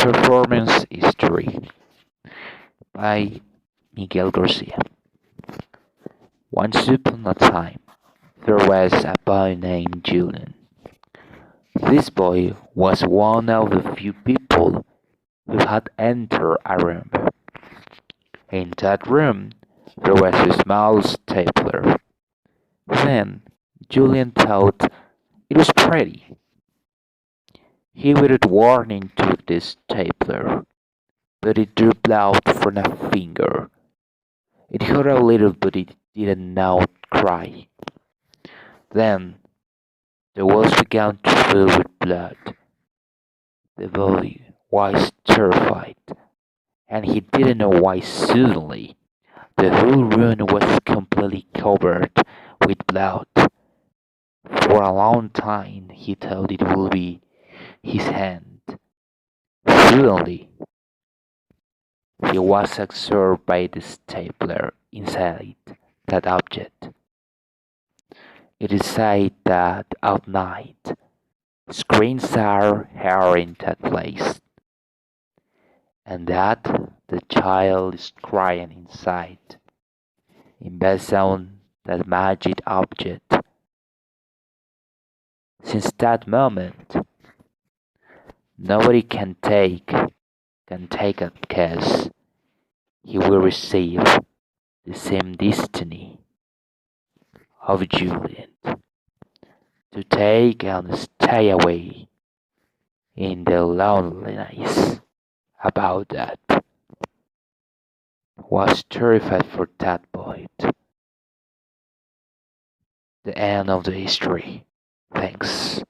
Performance History by Miguel Garcia. Once upon a time, there was a boy named Julian. This boy was one of the few people who had entered a room. In that room, there was a small stapler. Then, Julian thought it was pretty. He waited warning to the stapler, but it drew blood from a finger. It hurt a little, but it didn't now cry. Then the walls began to fill with blood. The boy was terrified, and he didn't know why suddenly the whole room was completely covered with blood. For a long time he thought it would be his hand. Suddenly he was absorbed by the stapler inside that object. It is said that at night screams are heard in that place, and that the child is crying inside, based on that magic object. Since that moment, nobody can take a case. He will receive the same destiny of Julian, to take and stay away in the loneliness. About that was terrified for that boy. The end of the history. Thanks.